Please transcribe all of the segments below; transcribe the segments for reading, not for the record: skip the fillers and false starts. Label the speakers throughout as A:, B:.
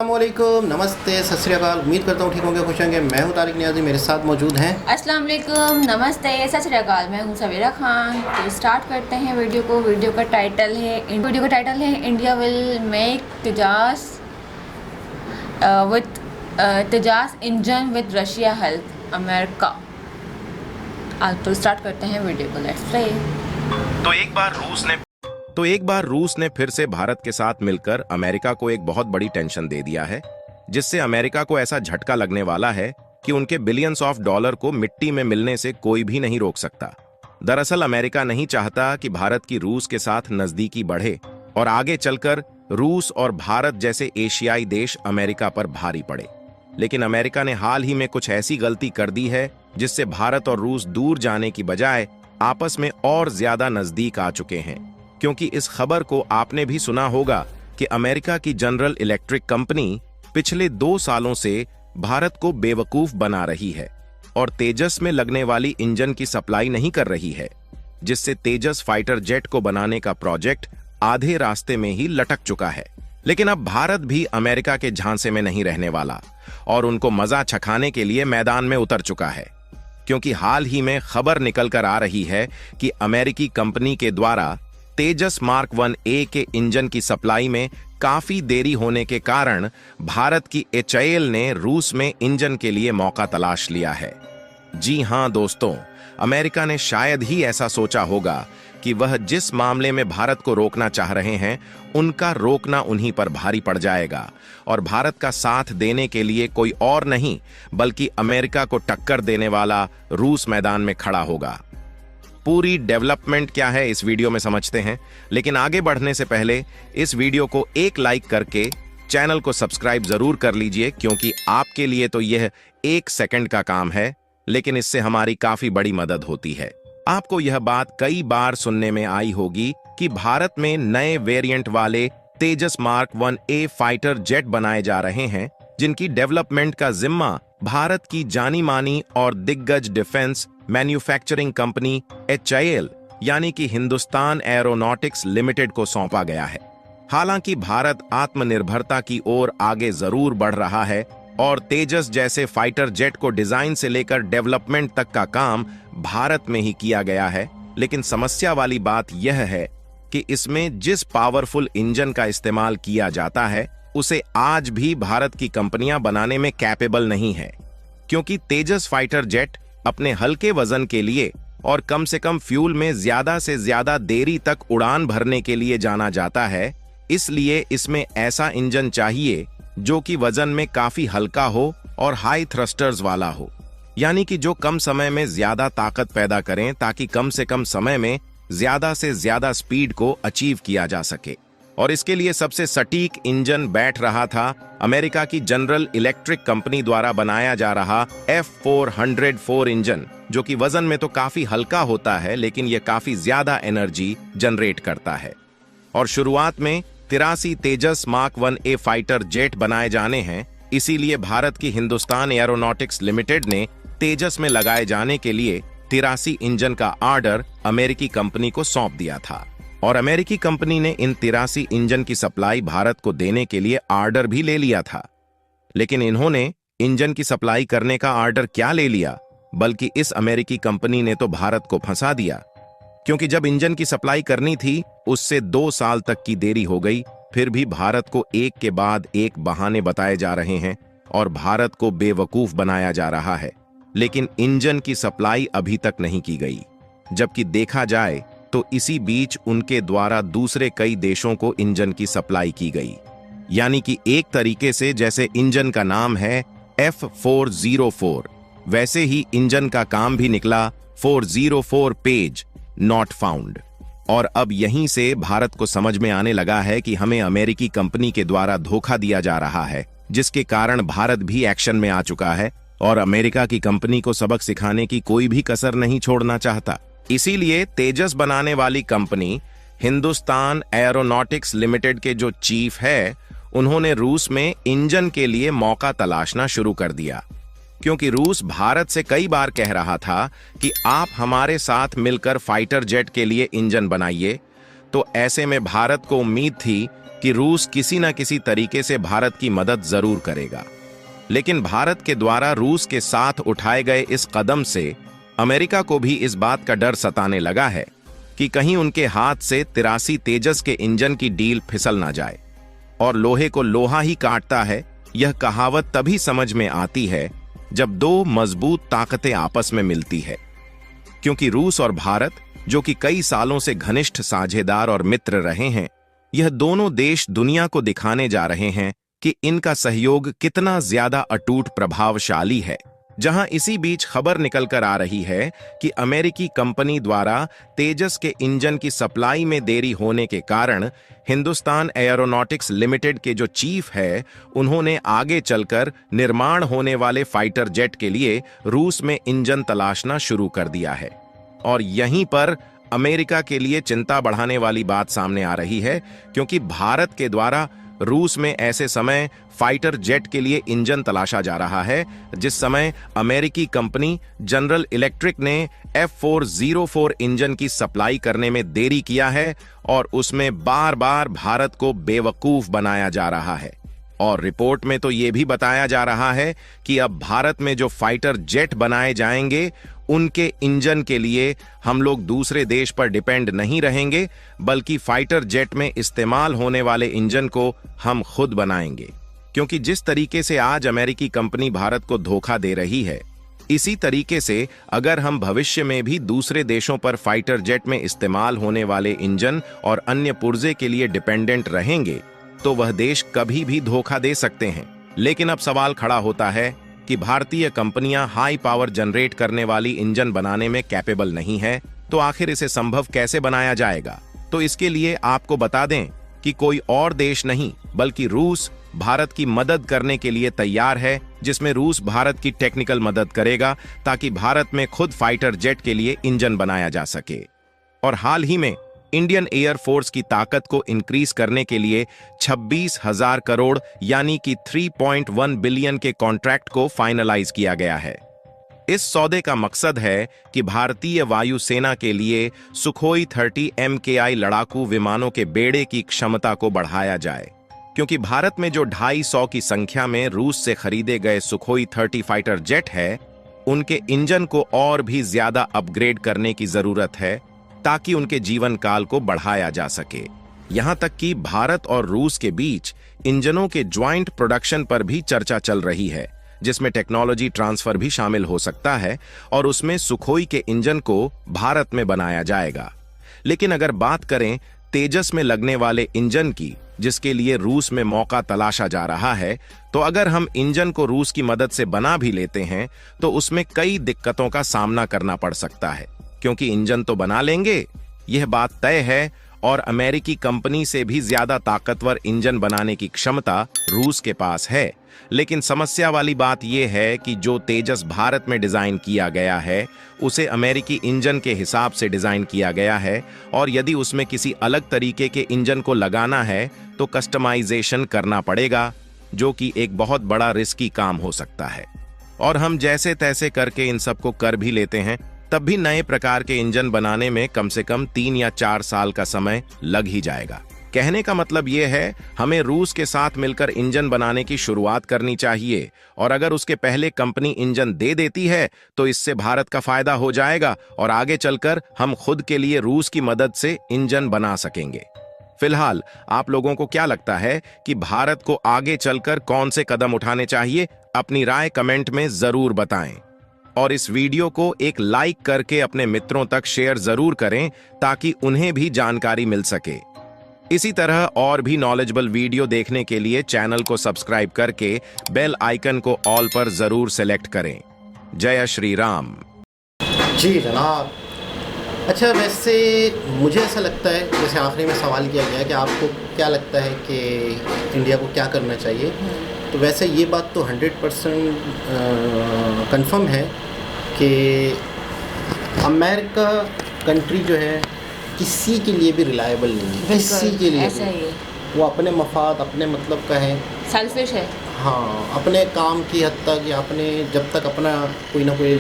A: अस्सलामुअलैकुम, नमस्ते, सत श्री अकाल। उम्मीद करता हूँ ठीक होंगे, खुश होंगे। मैं हूँ तारिक नियाज़ी, मेरे साथ मौजूद हैं।
B: अस्सलाम वालेकुम, नमस्ते, सत श्री अकाल। मैं हूँ सवेरा खान। तो स्टार्ट करते हैं वीडियो को। वीडियो का टाइटल है India will make Tejas engine with Russia help America. तो स्टार्ट करते हैं वीडियो को, लेट्स प्ले।
C: तो एक बार रूस ने फिर से भारत के साथ मिलकर अमेरिका को एक बहुत बड़ी टेंशन दे दिया है, जिससे अमेरिका को ऐसा झटका लगने वाला है कि उनके बिलियंस ऑफ डॉलर को मिट्टी में मिलने से कोई भी नहीं रोक सकता। दरअसल अमेरिका नहीं चाहता कि भारत की रूस के साथ नजदीकी बढ़े और आगे चलकर रूस और भारत जैसे एशियाई देश अमेरिका पर भारी पड़े। लेकिन अमेरिका ने हाल ही में कुछ ऐसी गलती कर दी है जिससे भारत और रूस दूर जाने की बजाय आपस में और ज्यादा नजदीक आ चुके हैं। क्योंकि इस खबर को आपने भी सुना होगा कि अमेरिका की जनरल इलेक्ट्रिक कंपनी पिछले 2 सालों से भारत को बेवकूफ बना रही है और तेजस में लगने वाली इंजन की सप्लाई नहीं कर रही है, जिससे तेजस फाइटर जेट को बनाने का प्रोजेक्ट आधे रास्ते में ही लटक चुका है। लेकिन अब भारत भी अमेरिका के झांसे में नहीं रहने वाला और उनको मजा चखाने के लिए मैदान में उतर चुका है। क्योंकि हाल ही में खबर निकल कर आ रही है कि अमेरिकी कंपनी के द्वारा तेजस मार्क 1A के इंजन की सप्लाई में काफी देरी होने के कारण भारत की HAL ने रूस में इंजन के लिए मौका तलाश लिया है। जी हां दोस्तों, अमेरिका ने शायद ही ऐसा सोचा होगा कि वह जिस मामले में भारत को रोकना चाह रहे हैं, उनका रोकना उन्हीं पर भारी पड़ जाएगा और भारत का साथ देने के लिए कोई और नहीं बल्कि अमेरिका को टक्कर देने वाला रूस मैदान में खड़ा होगा। पूरी डेवलपमेंट क्या है इस वीडियो में समझते हैं, लेकिन आगे बढ़ने से पहले इस वीडियो को एक लाइक करके चैनल को सब्सक्राइब जरूर कर लीजिए, क्योंकि आपके लिए तो यह 1 सेकंड का काम है, लेकिन इससे हमारी काफी बड़ी मदद होती है। आपको यह बात कई बार सुनने में आई होगी कि भारत में नए वेरिएंट वाले तेजस मार्क 1A फाइटर जेट बनाए जा रहे हैं, जिनकी डेवलपमेंट का जिम्मा भारत की जानी मानी और दिग्गज डिफेंस मैन्युफैक्चरिंग कंपनी HAL यानी कि हिंदुस्तान एरोनॉटिक्स लिमिटेड को सौंपा गया है। हालांकि भारत आत्मनिर्भरता की ओर आगे जरूर बढ़ रहा है और तेजस जैसे फाइटर जेट को डिजाइन से लेकर डेवलपमेंट तक का काम भारत में ही किया गया है, लेकिन समस्या वाली बात यह है कि इसमें जिस पावरफुल इंजन का इस्तेमाल किया जाता है, उसे आज भी भारत की कंपनियां बनाने में कैपेबल नहीं है। क्योंकि तेजस फाइटर जेट अपने हल्के वजन के लिए और कम से कम फ्यूल में ज्यादा से ज्यादा देरी तक उड़ान भरने के लिए जाना जाता है, इसलिए इसमें ऐसा इंजन चाहिए जो कि वजन में काफी हल्का हो और हाई थ्रस्टर्स वाला हो, यानी कि जो कम समय में ज्यादा ताकत पैदा करें ताकि कम से कम समय में ज्यादा से ज्यादा स्पीड को अचीव किया जा सके। और इसके लिए सबसे सटीक इंजन बैठ रहा था अमेरिका की जनरल इलेक्ट्रिक कंपनी द्वारा बनाया जा रहा F404 इंजन, जो कि वजन में तो काफी हल्का होता है, लेकिन यह काफी ज्यादा एनर्जी जनरेट करता है। और शुरुआत में 83 तेजस मार्क 1A फाइटर जेट बनाए जाने हैं, इसीलिए भारत की हिंदुस्तान एरोनॉटिक्स लिमिटेड ने तेजस में लगाए जाने के लिए 83 इंजन का ऑर्डर अमेरिकी कंपनी को सौंप दिया था। और अमेरिकी कंपनी ने इन 83 इंजन की सप्लाई भारत को देने के लिए ऑर्डर भी ले लिया था। लेकिन इन्होंने इंजन की सप्लाई करने का ऑर्डर क्या ले लिया, बल्कि इस अमेरिकी कंपनी ने तो भारत को फंसा दिया। क्योंकि जब इंजन की सप्लाई करनी थी, उससे 2 साल तक की देरी हो गई। फिर भी भारत को एक के बाद एक बहाने बताए जा रहे हैं और भारत को बेवकूफ बनाया जा रहा है। लेकिन इंजन की सप्लाई अभी तक नहीं की गई, जबकि देखा जाए तो इसी बीच उनके द्वारा दूसरे कई देशों को इंजन की सप्लाई की गई। यानी कि एक तरीके से जैसे इंजन का नाम है F404, वैसे ही इंजन का काम भी निकला 404 पेज नॉट फाउंड। और अब यहीं से भारत को समझ में आने लगा है कि हमें अमेरिकी कंपनी के द्वारा धोखा दिया जा रहा है, जिसके कारण भारत भी एक्शन में आ चुका है और अमेरिका की कंपनी को सबक सिखाने की कोई भी कसर नहीं छोड़ना चाहता। इसीलिए तेजस बनाने वाली कंपनी हिंदुस्तान एरोनॉटिक्स लिमिटेड के जो चीफ है, उन्होंने रूस में इंजन के लिए मौका तलाशना शुरू कर दिया। क्योंकि रूस भारत से कई बार कह रहा था कि आप हमारे साथ मिलकर फाइटर जेट के लिए इंजन बनाइए, तो ऐसे में भारत को उम्मीद थी कि रूस किसी न किसी तरीके से भारत की मदद जरूर करेगा। लेकिन भारत के द्वारा रूस के साथ उठाए गए इस कदम से अमेरिका को भी इस बात का डर सताने लगा है कि कहीं उनके हाथ से 83 तेजस के इंजन की डील फिसल ना जाए। और लोहे को लोहा ही काटता है, यह कहावत तभी समझ में आती है जब दो मजबूत ताकतें आपस में मिलती है। क्योंकि रूस और भारत, जो कि कई सालों से घनिष्ठ साझेदार और मित्र रहे हैं, यह दोनों देश दुनिया को दिखाने जा रहे हैं कि इनका सहयोग कितना ज्यादा अटूट प्रभावशाली है। जहां इसी बीच खबर निकल कर आ रही है कि अमेरिकी कंपनी द्वारा तेजस के इंजन की सप्लाई में देरी होने के कारण हिंदुस्तान एयरोनॉटिक्स लिमिटेड के जो चीफ है, उन्होंने आगे चलकर निर्माण होने वाले फाइटर जेट के लिए रूस में इंजन तलाशना शुरू कर दिया है। और यहीं पर अमेरिका के लिए चिंता बढ़ाने वाली बात सामने आ रही है, क्योंकि भारत के द्वारा रूस में ऐसे समय फाइटर जेट के लिए इंजन तलाशा जा रहा है जिस समय अमेरिकी कंपनी जनरल इलेक्ट्रिक ने F404 इंजन की सप्लाई करने में देरी किया है और उसमें बार बार भारत को बेवकूफ बनाया जा रहा है। और रिपोर्ट में तो यह भी बताया जा रहा है कि अब भारत में जो फाइटर जेट बनाए जाएंगे, उनके इंजन के लिए हम लोग दूसरे देश पर डिपेंड नहीं रहेंगे, बल्कि फाइटर जेट में इस्तेमाल होने वाले इंजन को हम खुद बनाएंगे। क्योंकि जिस तरीके से आज अमेरिकी कंपनी भारत को धोखा दे रही है, इसी तरीके से अगर हम भविष्य में भी दूसरे देशों पर फाइटर जेट में इस्तेमाल होने वाले इंजन और अन्य पुर्जे के लिए डिपेंडेंट रहेंगे, तो वह देश कभी भी धोखा दे सकते हैं। लेकिन अब सवाल खड़ा होता है कि भारतीय कंपनियां हाई पावर जनरेट करने वाली इंजन बनाने में कैपेबल नहीं है, तो आखिर इसे संभव कैसे बनाया जाएगा? तो इसके लिए आपको बता दें कि कोई और देश नहीं बल्कि रूस भारत की मदद करने के लिए तैयार है, जिसमें रूस भारत की टेक्निकल मदद करेगा ताकि भारत में खुद फाइटर जेट के लिए इंजन बनाया जा सके। और हाल ही में इंडियन एयरफोर्स की ताकत को इंक्रीज करने के लिए 26,000 करोड़ यानी कि 3.1 बिलियन के कॉन्ट्रैक्ट को फाइनलाइज किया गया है। इस सौदे का मकसद है कि भारतीय वायुसेना के लिए सुखोई 30 MKI लड़ाकू विमानों के बेड़े की क्षमता को बढ़ाया जाए, क्योंकि भारत में जो 250 की संख्या में रूस से खरीदे गए सुखोई 30 फाइटर जेट है, उनके इंजन को और भी ज्यादा अपग्रेड करने की जरूरत है ताकि उनके जीवन काल को बढ़ाया जा सके। यहां तक कि भारत और रूस के बीच इंजनों के ज्वाइंट प्रोडक्शन पर भी चर्चा चल रही है, जिसमें टेक्नोलॉजी ट्रांसफर भी शामिल हो सकता है और उसमें सुखोई के इंजन को भारत में बनाया जाएगा। लेकिन अगर बात करें तेजस में लगने वाले इंजन की, जिसके लिए रूस में मौका तलाशा जा रहा है, तो अगर हम इंजन को रूस की मदद से बना भी लेते हैं तो उसमें कई दिक्कतों का सामना करना पड़ सकता है। क्योंकि इंजन तो बना लेंगे, यह बात तय है, और अमेरिकी कंपनी से भी ज्यादा ताकतवर इंजन बनाने की क्षमता रूस के पास है। लेकिन समस्या वाली बात यह है कि जो तेजस भारत में डिजाइन किया गया है, उसे अमेरिकी इंजन के हिसाब से डिजाइन किया गया है, और यदि उसमें किसी अलग तरीके के इंजन को लगाना है तो कस्टमाइजेशन करना पड़ेगा, जो कि एक बहुत बड़ा रिस्की काम हो सकता है। और हम जैसे तैसे करके इन सबको कर भी लेते हैं, तब भी नए प्रकार के इंजन बनाने में कम से कम 3 या 4 साल का समय लग ही जाएगा। कहने का मतलब यह है, हमें रूस के साथ मिलकर इंजन बनाने की शुरुआत करनी चाहिए, और अगर उसके पहले कंपनी इंजन दे देती है तो इससे भारत का फायदा हो जाएगा और आगे चलकर हम खुद के लिए रूस की मदद से इंजन बना सकेंगे। फिलहाल आप लोगों को क्या लगता है कि भारत को आगे चलकर कौन से कदम उठाने चाहिए? अपनी राय कमेंट में जरूर बताएं, और इस वीडियो को एक लाइक करके अपने मित्रों तक शेयर जरूर करें ताकि उन्हें भी जानकारी मिल सके। इसी तरह और भी नॉलेजेबल वीडियो देखने के लिए चैनल को सब्सक्राइब करके बेल आइकन को ऑल पर जरूर सेलेक्ट करें। जय श्री राम।
A: जी जनाब। अच्छा, वैसे मुझे ऐसा लगता है, जैसे आखिरी में सवाल किया गया कि आपको क्या लगता है कि इंडिया को क्या करना चाहिए, तो वैसे ये बात तो 100% कंफर्म है कि अमेरिका कंट्री जो है किसी के लिए भी रिलायबल नहीं है, किसी के लिए भी। वो अपने मफाद, अपने मतलब का है,
B: सेल्फिश है।
A: हाँ, अपने काम की हद तक या अपने जब तक अपना कोई ना कोई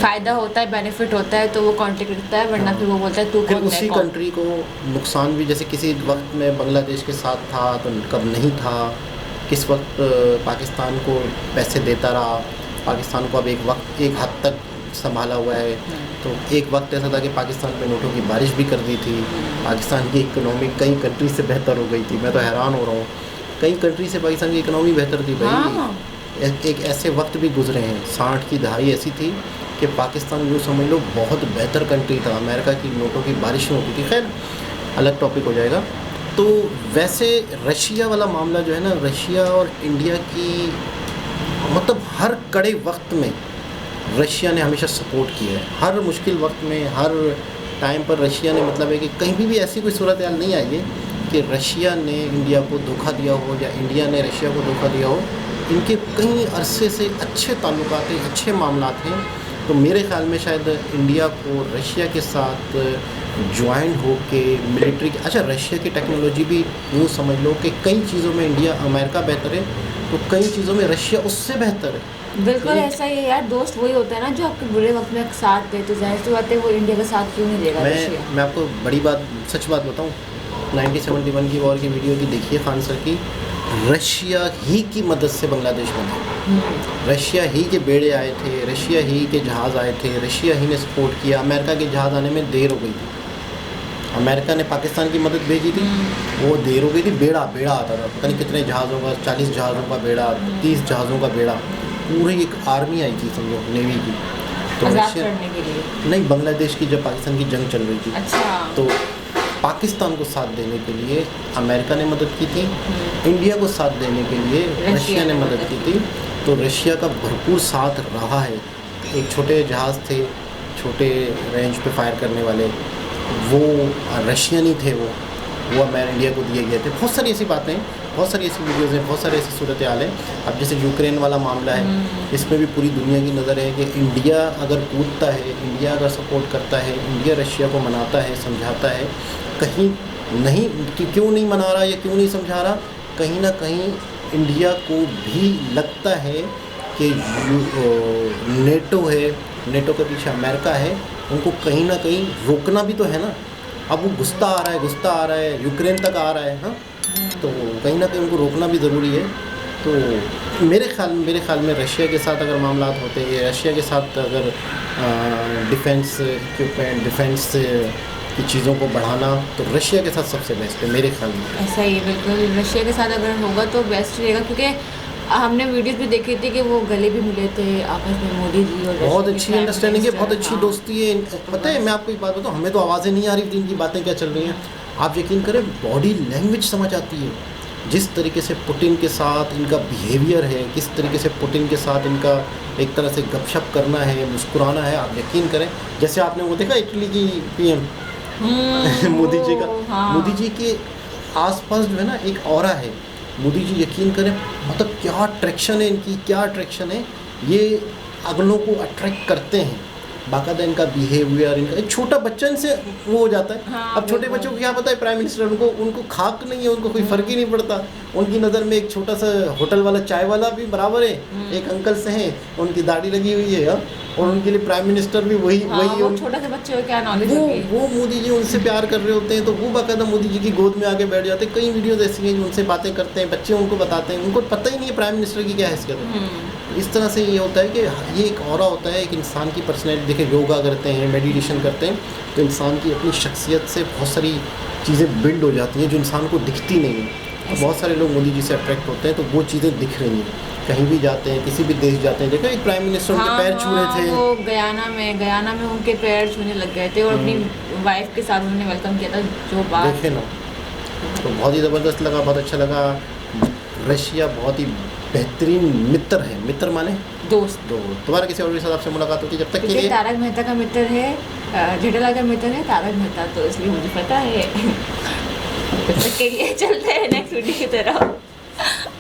B: फ़ायदा होता है, बेनिफिट होता है तो वो कॉन्टेक्ट करता है, वरना फिर वो बोलता है तू
A: फिर
B: कौन,
A: उसी
B: मैं कौन।
A: कंट्री को नुकसान भी, जैसे किसी वक्त में बांग्लादेश के साथ था तो कब नहीं था, किस वक्त पाकिस्तान को पैसे देता रहा, पाकिस्तान को अब एक हद तक संभाला हुआ है। तो एक वक्त ऐसा था कि पाकिस्तान में नोटों की बारिश भी कर दी थी, पाकिस्तान की इकोनॉमी कई कंट्री से बेहतर हो गई थी। मैं तो हैरान हो रहा हूँ, कई कंट्री से पाकिस्तान की इकोनॉमी बेहतर थी भाई।
B: हाँ।
A: एक ऐसे वक्त भी गुजरे हैं, 60 की दहाई ऐसी थी कि पाकिस्तान यूँ समझ लो बहुत बेहतर कंट्री था, अमेरिका की नोटों की बारिश में होती थी। खैर अलग टॉपिक हो जाएगा। तो वैसे रशिया वाला मामला जो है ना, रशिया और इंडिया की मतलब हर कड़े वक्त में रशिया ने हमेशा सपोर्ट किया है, हर मुश्किल वक्त में, हर टाइम पर रशिया ने, मतलब है कि कहीं भी ऐसी कोई सूरत हाल नहीं आई है कि रशिया ने इंडिया को धोखा दिया हो या इंडिया ने रशिया को धोखा दिया हो। इनके कई अरसे से अच्छे ताल्लुकात हैं, अच्छे मामलात हैं। तो मेरे ख्याल में शायद इंडिया को रशिया के साथ ज्वाइन हो के मिलिट्री, अच्छा रशिया की टेक्नोलॉजी भी यूँ समझ लो कि कई चीज़ों में अमेरिका बेहतर है, तो कई चीज़ों में रशिया उससे बेहतर है।
B: बिल्कुल ऐसा ही है यार, दोस्त वही होता है ना जो आपके बुरे वक्त में साथ दे, तो जाहिर सी बात है वो इंडिया का साथ क्यों नहीं देगा रशिया।
A: मैं आपको बड़ी बात, सच बात बताऊं, 1971 की वॉर की वीडियो की देखिए खान सर की, रशिया ही की मदद से बांग्लादेश बना, रशिया ही के बेड़े आए थे, रशिया ही के जहाज़ आए थे, रशिया ही ने सपोर्ट किया। अमेरिका के जहाज़ आने में देर हो गई थी, अमेरिका ने पाकिस्तान की मदद भेजी थी, वो देर हो गई थी। बेड़ा आता था, पता नहीं कितने जहाज़ों का, 40 जहाज़ों का बेड़ा, 30 जहाज़ों का बेड़ा, पूरी एक आर्मी आई थी समझो, नेवी की। तो
B: आज़ाद करने के लिए
A: नहीं, बांग्लादेश की जब पाकिस्तान की जंग चल रही थी,
B: अच्छा,
A: तो पाकिस्तान को साथ देने के लिए अमेरिका ने मदद की थी, इंडिया को साथ देने के लिए रशिया ने मदद की थी। तो रशिया का भरपूर साथ रहा है। एक छोटे जहाज़ थे, छोटे रेंज पे फायर करने वाले, वो रशियन ही थे, वो अमेरिका इंडिया को दिए गए थे। बहुत सारी ऐसी बातें हैं, बहुत सारी ऐसी वीडियोज़ हैं, बहुत सारी ऐसी सूरत हाल है। अब जैसे यूक्रेन वाला मामला है, इसमें भी पूरी दुनिया की नज़र है कि इंडिया अगर कूदता है, इंडिया अगर सपोर्ट करता है, इंडिया रशिया को मनाता है, समझाता है, कहीं नहीं क्यों नहीं मना रहा या क्यों नहीं समझा रहा, कहीं ना कहीं इंडिया को भी लगता है कि नेटो है, नेटो के पीछे अमेरिका है, उनको कहीं ना कहीं रोकना भी तो है ना। अब वो घुसता आ रहा है, यूक्रेन तक आ रहा है, हाँ, तो कहीं ना कहीं उनको रोकना भी ज़रूरी है। तो मेरे ख्याल में रशिया के साथ अगर मामला होते हैं, रशिया के साथ अगर डिफेंस इक्विपमेंट, डिफेंस की चीज़ों को बढ़ाना, तो रशिया के साथ सबसे बेस्ट है मेरे ख्याल में।
B: ऐसा ही है, बिल्कुल रशिया के साथ अगर होगा तो बेस्ट रहेगा, क्योंकि हमने वीडियोस भी देखी थी कि वो गले भी मिले थे आपस में, मोदी जी और
A: बहुत अच्छी अंडरस्टैंडिंग है, बहुत अच्छी
B: हाँ।
A: दोस्ती है। पता है, मैं आपको एक बात बताऊँ, हमें तो आवाज़ें नहीं आ रही थी इनकी बातें क्या चल रही हैं। आप यकीन करें, बॉडी लैंग्वेज समझ आती है, जिस तरीके से पुतिन के साथ इनका बिहेवियर है, किस तरीके से पुतिन के साथ इनका एक तरह से गपशप करना है, मुस्कुराना है। आप यकीन करें, जैसे आपने वो देखा इटली की पीएम मोदी जी का,
B: हाँ।
A: मोदी जी के आसपास जो है ना एक ऑरा है। मोदी जी यकीन करें, मतलब क्या अट्रैक्शन है इनकी, क्या अट्रैक्शन है, ये अगलों को अट्रैक्ट करते हैं। बाकायदा इनका बिहेवियर, इनका एक छोटा बच्चा इनसे वो हो जाता है।
B: हाँ,
A: अब छोटे बच्चों को क्या पता है, प्राइम मिनिस्टर उनको खाक नहीं है, उनको कोई फ़र्क ही नहीं पड़ता। उनकी नज़र में एक छोटा सा होटल वाला, चाय वाला भी बराबर है, एक अंकल से हैं, उनकी दाढ़ी लगी हुई है, हाँ? और उनके लिए प्राइम मिनिस्टर भी वही
B: हाँ,
A: वही
B: वो छोटे से बच्चे को क्या नॉलेज होगी।
A: वो मोदी जी उनसे प्यार कर रहे होते हैं, तो वो बाकायदा मोदी जी की गोद में आके बैठ जाते हैं। कई वीडियोज़ ऐसी हैं जो उनसे बातें करते हैं, बच्चे उनको बताते हैं, उनको पता ही नहीं है प्राइम मिनिस्टर की क्या हैसियत है। इस तरह से ये होता है कि ये एक ऑरा होता है, एक इंसान की पर्सनैलिटी। देखिए, योगा करते हैं, मेडिटेशन करते हैं, तो इंसान की अपनी शख्सियत से बहुत सारी चीज़ें बिल्ड हो जाती हैं जो इंसान को दिखती नहीं है। तो बहुत सारे लोग मोदी जी से अट्रैक्ट होते हैं, तो वो चीज़ें दिख रही हैं। कहीं भी जाते हैं, किसी भी देश जाते हैं, देखो एक प्राइम मिनिस्टर उनके पैर छू रहे थे।
B: वो गयाना में उनके पैर छूने लग गए थे और अपनी वाइफ के साथ उन्होंने वेलकम किया था, जो बात
A: देखे ना, तो बहुत ही ज़बरदस्त लगा, बहुत अच्छा लगा। रशिया बहुत ही बेहतरीन मित्र है, मित्र माने
B: दोस्त।
A: तो तुम्हारा किसी और के साथ आपसे मुलाकात होती है, जब तक के लिए
B: तारक मेहता का मित्र है, जेठालाल का मित्र है तारक मेहता, तो इसलिए मुझे पता है। तब तक के लिए चलते हैं नेक्स्ट वीडियो की तरफ।